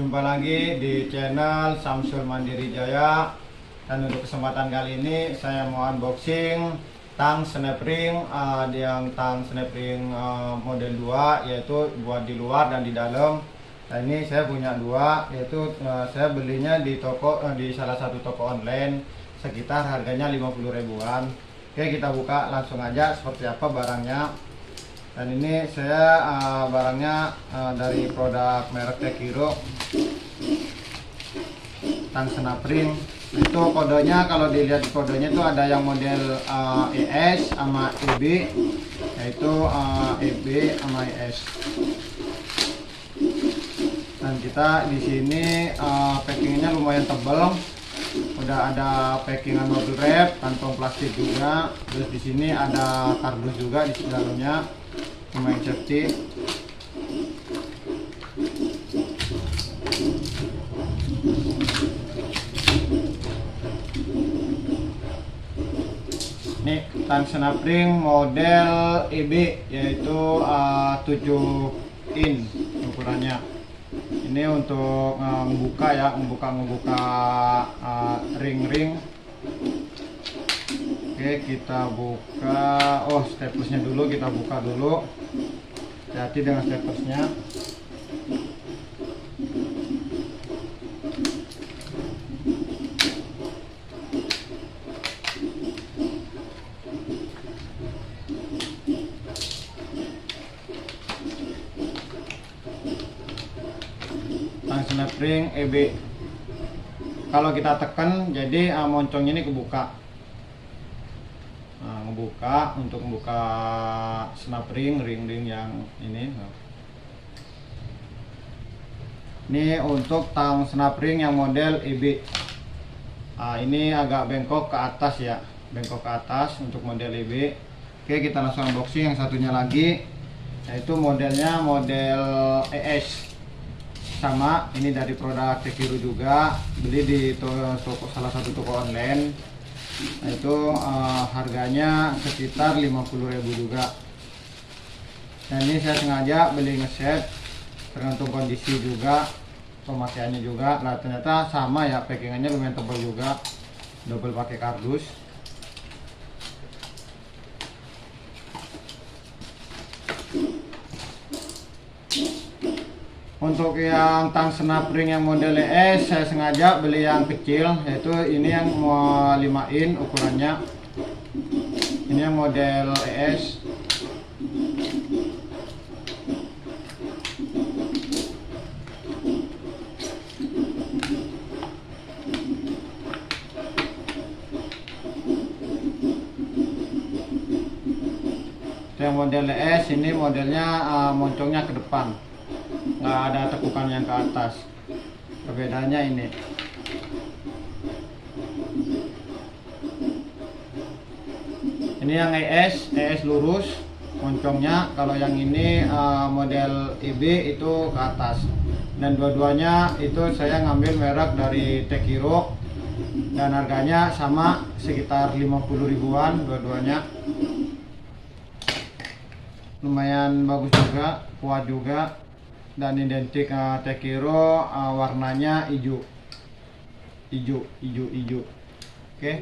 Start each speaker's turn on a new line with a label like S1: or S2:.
S1: Jumpa lagi di channel Samsul Mandiri Jaya. Dan untuk kesempatan kali ini saya mau unboxing tang snap ring, yang tang snap ring model 2, yaitu buat di luar dan di dalam. Nah, ini saya punya dua, yaitu saya belinya di toko, di salah satu toko online, sekitar harganya 50 ribuan. Oke, kita buka langsung aja seperti apa barangnya. Dan ini saya barangnya dari produk merek Tekiro, tang snap ring. Itu kodenya, kalau dilihat di kodenya itu ada yang model ES sama EB, yaitu EB sama ES. Dan kita di sini packingnya lumayan tebal, udah ada packingan bubble wrap, kantong plastik juga. Terus di sini ada kardus juga di dalamnya, lumayan safety. Ini tang snap ring model EB, yaitu 7 in ukurannya. Ini untuk membuka ya, membuka ring-ring. Oke, kita buka. Oh, staplersnya dulu kita buka dulu. Hati-hati dengan staplersnya. Tang snap ring EB. Kalau kita tekan, jadi moncongnya ini kebuka. Nah, ngebuka untuk membuka snap ring yang ini. Ini untuk tang snap ring yang model EB. Ini agak bengkok ke atas ya, bengkok ke atas untuk model EB. Oke, kita langsung unboxing yang satunya lagi, yaitu modelnya model ES. Sama, ini dari produk Tekiro juga, beli di toko, salah satu toko online. Nah, itu harganya sekitar 50 ribu juga. Dan ini saya sengaja beli ngeset, tergantung kondisi juga, pemakaiannya juga. Nah, ternyata sama ya, packingannya lumayan tebal juga, double pakai kardus. Untuk yang tang snap ring yang model ES, saya sengaja beli yang kecil, yaitu ini yang 5 in ukurannya. Ini yang model ES. Yang model ES ini modelnya moncongnya ke depan, nggak ada tekukan yang ke atas. Perbedaannya ini. Ini yang ES lurus moncongnya. Kalau yang ini model EB itu ke atas. Dan dua-duanya itu saya ngambil merek dari Tekiro, dan harganya sama, sekitar 50 ribuan dua-duanya. Lumayan bagus juga, kuat juga, dan identik Tekiro. Warnanya hijau. Oke.